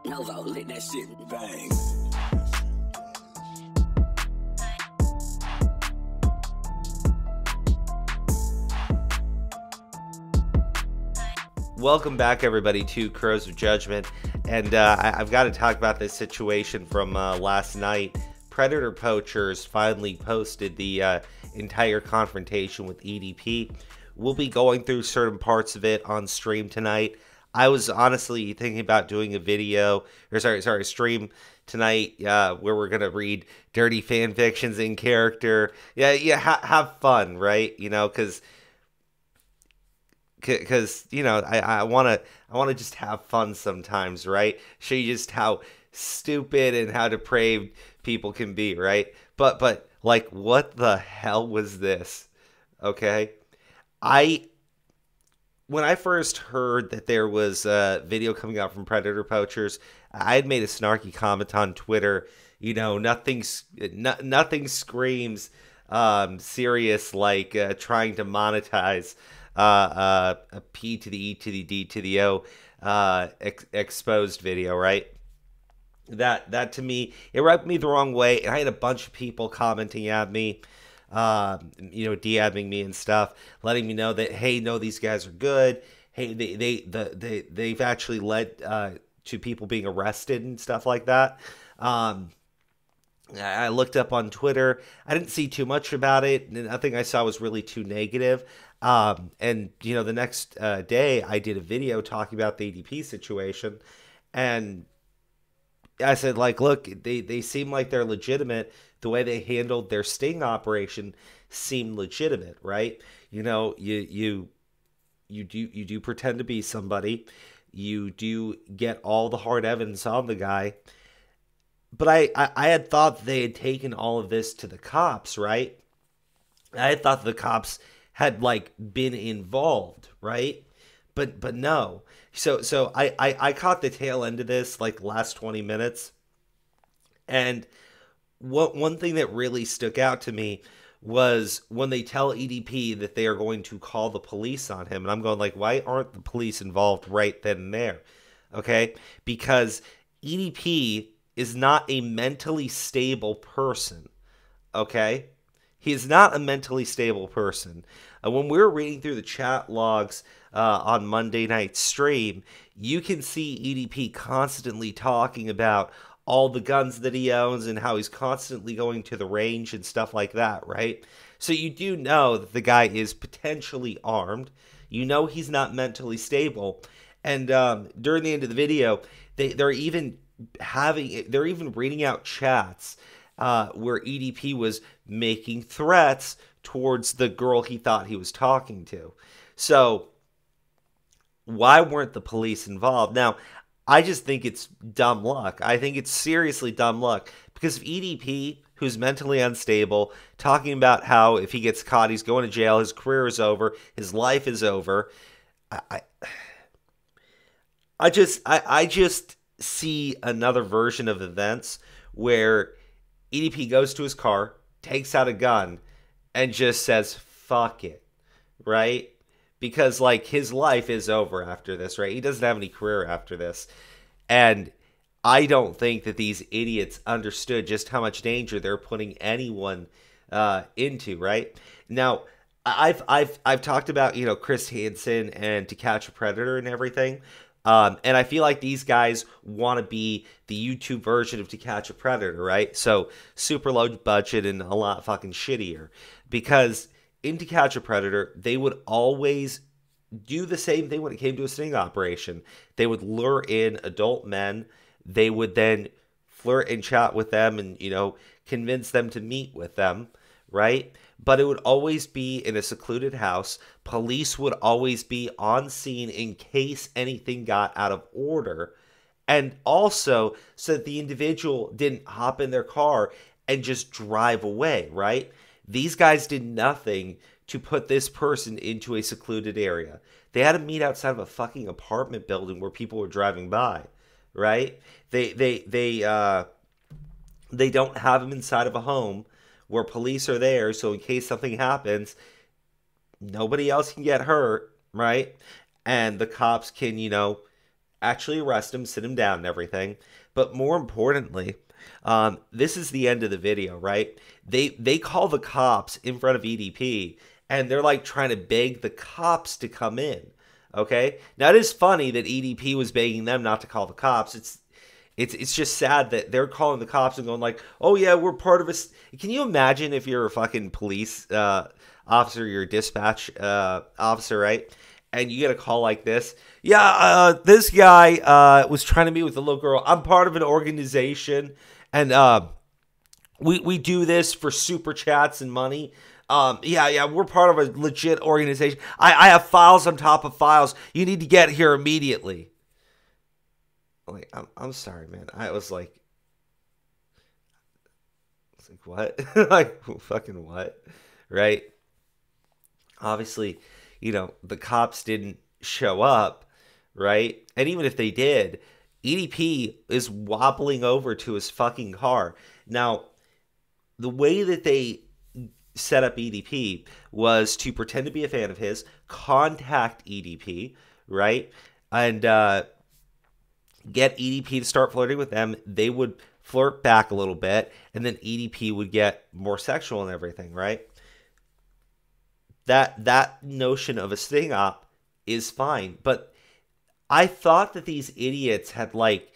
Novo, lit that shit, bang. Welcome back, everybody, to Crows of Judgment, and I've got to talk about this situation from last night. Predator Poachers finally posted the entire confrontation with EDP. We'll be going through certain parts of it on stream tonight. I was honestly thinking about doing a video, or stream tonight, where we're gonna read dirty fan fictions in character. Have fun, right? You know, because you know, I want to just have fun sometimes, right? Show you just how stupid and how depraved people can be, right? But like, what the hell was this? Okay, when I first heard that there was a video coming out from Predator Poachers, I had made a snarky comment on Twitter. You know, nothing screams serious like trying to monetize a P to the E to the D to the O exposed video, right? That to me, it rubbed me the wrong way, and I had a bunch of people commenting at me, you know, DMing me and stuff, letting me know that, hey, no, these guys are good. Hey, they've actually led to people being arrested and stuff like that. I looked up on Twitter. I didn't see too much about it. Nothing I saw was really too negative. And, you know, the next day I did a video talking about the ADP situation. And I said, like, look, they seem like they're legitimate. The way they handled their sting operation seemed legitimate, right? You know, you do pretend to be somebody. You do get all the hard evidence on the guy. But I had thought they had taken all of this to the cops, right? I had thought the cops had, like, been involved, right? But no. So I caught the tail end of this, like, last 20 minutes. And one thing that really stuck out to me was when they tell EDP that they are going to call the police on him. And I'm going, like, why aren't the police involved right then and there? Okay? Because EDP is not a mentally stable person, okay? He is not a mentally stable person. When we were reading through the chat logs on Monday night stream, you can see EDP constantly talking about all the guns that he owns and how he's constantly going to the range and stuff like that, right? So you do know that the guy is potentially armed. You know he's not mentally stable. And during the end of the video, they're even reading out chats where EDP was making threats towards the girl he thought he was talking to. So why weren't the police involved? Now, I just think it's dumb luck. I think it's seriously dumb luck, because if EDP, who's mentally unstable, talking about how if he gets caught, he's going to jail, his career is over, his life is over, I just see another version of events where EDP goes to his car, takes out a gun, and just says, fuck it, right? Because, like, his life is over after this, right? He doesn't have any career after this. And I don't think that these idiots understood just how much danger they're putting anyone into, right? Now, I've talked about, you know, Chris Hansen and To Catch a Predator and everything. And I feel like these guys want to be the YouTube version of To Catch a Predator, right? So super low budget and a lot fucking shittier. Because in To Catch a Predator, they would always do the same thing when it came to a sting operation. They would lure in adult men. They would then flirt and chat with them and, you know, convince them to meet with them, right? But it would always be in a secluded house. Police would always be on scene in case anything got out of order. And also so that the individual didn't hop in their car and just drive away, right? These guys did nothing to put this person into a secluded area. They had to meet outside of a fucking apartment building where people were driving by, right? They don't have him inside of a home where police are there, so in case something happens, nobody else can get hurt, right? And the cops can, you know, actually arrest him, sit him down and everything. But more importantly, this is the end of the video, right? They call the cops in front of EDP, and they're like trying to beg the cops to come in. Okay, now it is funny that EDP was begging them not to call the cops. It's just sad that they're calling the cops and going like, oh yeah, we're part of a... Can you imagine if you're a fucking police officer, you're a dispatch officer, right? And you get a call like this. Yeah, this guy was trying to meet with a little girl. I'm part of an organization, and we do this for super chats and money. Yeah, we're part of a legit organization. I have files on top of files. You need to get here immediately. Like, I'm sorry, man. I was like, what? Like, fucking what? Right? Obviously, you know, the cops didn't show up, right? And even if they did, EDP is wobbling over to his fucking car. Now, the way that they set up EDP was to pretend to be a fan of his, contact EDP, right? And get EDP to start flirting with them. They would flirt back a little bit, and then EDP would get more sexual and everything, right? That notion of a sting op is fine, but I thought that these idiots had like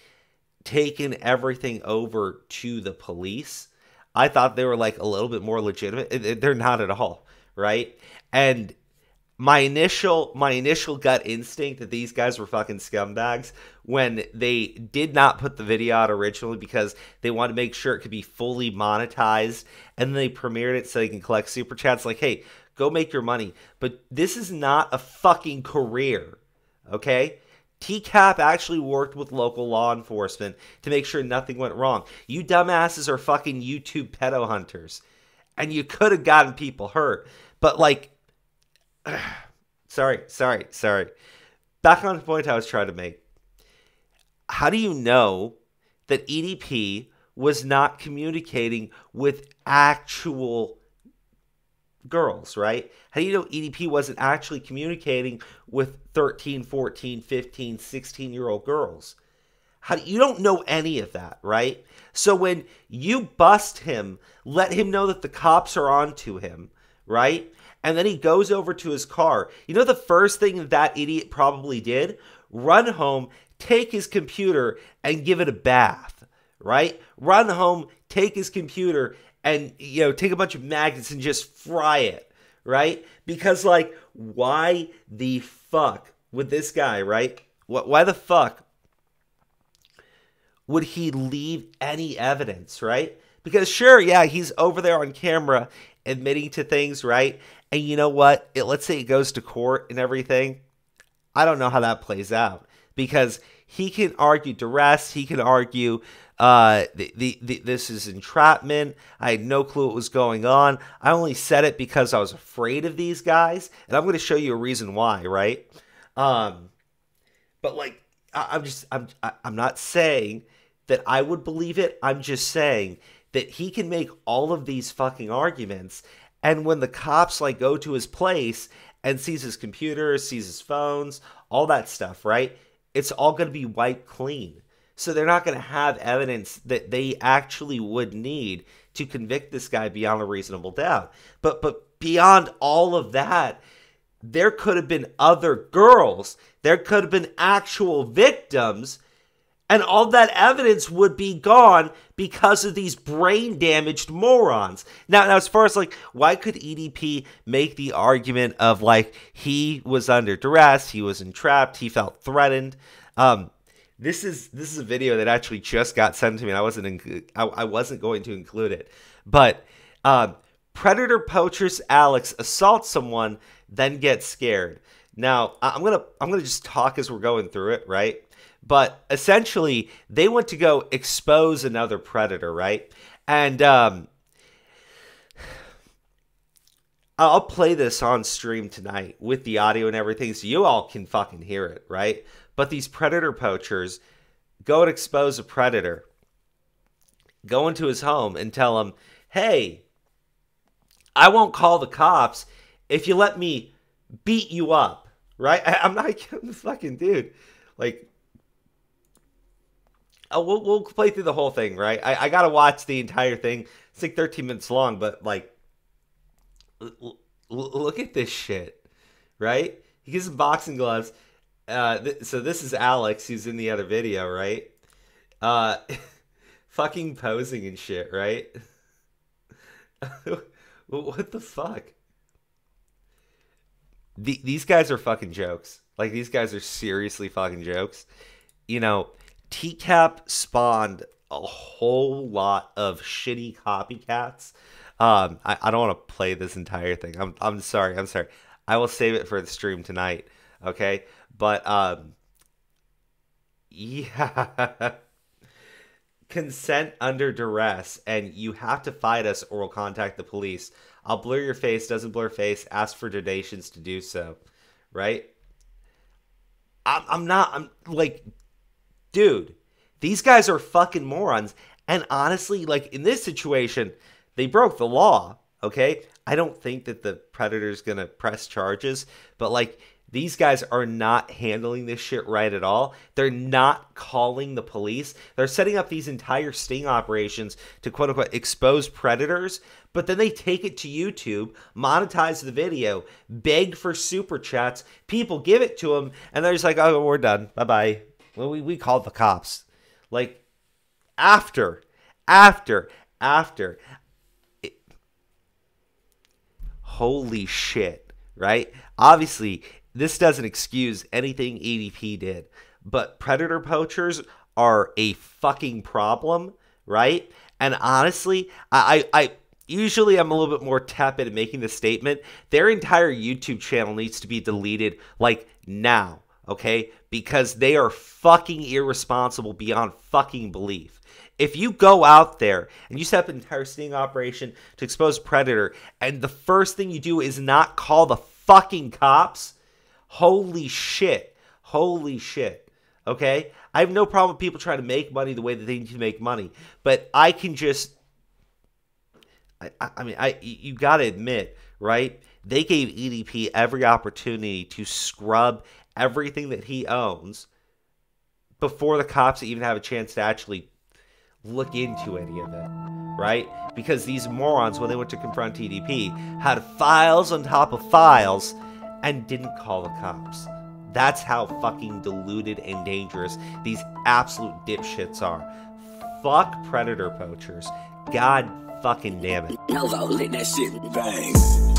taken everything over to the police. I thought they were like a little bit more legitimate. They're not at all, right? And my initial gut instinct that these guys were fucking scumbags when they did not put the video out originally because they wanted to make sure it could be fully monetized, and then they premiered it so they can collect super chats. Like, hey, go make your money. But this is not a fucking career, okay? TCAP actually worked with local law enforcement to make sure nothing went wrong. You dumbasses are fucking YouTube pedo hunters, and you could have gotten people hurt. But like, sorry. Back on the point I was trying to make. How do you know that EDP was not communicating with actual girls, right? How do you know EDP wasn't actually communicating with 13, 14, 15, 16-year-old girls? You don't know any of that, right? So when you bust him, let him know that the cops are on to him, right? And then he goes over to his car. You know the first thing that idiot probably did? Run home, take his computer, and give it a bath, right? Run home, take his computer, and, you know, take a bunch of magnets and just fry it, right? Because, like, why the fuck would this guy, right? Why the fuck would he leave any evidence, right? Because, sure, yeah, he's over there on camera admitting to things, right? And you know what? Let's say it goes to court and everything. I don't know how that plays out. Because he can argue duress, he can argue this is entrapment. I had no clue what was going on. I only said it because I was afraid of these guys, and I'm going to show you a reason why, right? But like, I'm not saying that I would believe it. I'm just saying that he can make all of these fucking arguments, and when the cops like go to his place and sees his computer, sees his phones, all that stuff, right? It's all going to be wiped clean. So they're not going to have evidence that they actually would need to convict this guy beyond a reasonable doubt. But beyond all of that, there could have been other girls. There could have been actual victims. And all that evidence would be gone because of these brain-damaged morons. Now, as far as, like, why could EDP make the argument of, like, he was under duress, he was entrapped, he felt threatened? This is a video that actually just got sent to me, and I wasn't going to include it. But Predator Poachers Alex assaults someone, then gets scared. Now, I'm gonna just talk as we're going through it, right? But essentially, they went to go expose another predator, right? And I'll play this on stream tonight with the audio and everything so you all can fucking hear it, right? But these predator poachers go and expose a predator, go into his home and tell him, hey, I won't call the cops if you let me beat you up, right? I'm not kidding, this fucking dude. Like, we'll play through the whole thing, right? I gotta watch the entire thing. It's like 13 minutes long, but like, look at this shit, right? He gives him boxing gloves. So this is Alex, who's in the other video, right? Fucking posing and shit, right? What the fuck? These guys are fucking jokes. Like, these guys are seriously fucking jokes. You know, TCAP spawned a whole lot of shitty copycats. I don't want to play this entire thing. I'm sorry. I will save it for the stream tonight. Okay? But, yeah. Consent under duress, and you have to fight us or we'll contact the police. I'll blur your face, doesn't blur face, ask for donations to do so. Right? I'm like, dude, these guys are fucking morons. And honestly, like, in this situation, they broke the law, okay? I don't think that the Predator's gonna press charges, but, like, these guys are not handling this shit right at all. They're not calling the police. They're setting up these entire sting operations to, quote-unquote, expose predators, but then they take it to YouTube, monetize the video, beg for super chats, people give it to them, and they're just like, oh, we're done. Bye-bye. Well, we called the cops. Like, after. Holy shit, right? Obviously, this doesn't excuse anything EDP did, but predator poachers are a fucking problem, right? And honestly, I usually I'm a little bit more tepid in making this statement. Their entire YouTube channel needs to be deleted, like, now, okay? Because they are fucking irresponsible beyond fucking belief. If you go out there and you set up an entire sting operation to expose predator, and the first thing you do is not call the fucking cops, holy shit, okay? I have no problem with people trying to make money the way that they need to make money, but I can just, I mean, you gotta admit, right? They gave EDP every opportunity to scrub everything that he owns before the cops even have a chance to actually look into any of it, right? Because these morons, when they went to confront EDP, had files on top of files and didn't call the cops. That's how fucking deluded and dangerous these absolute dipshits are. Fuck predator poachers. God fucking damn it. Nova, let that shit bang.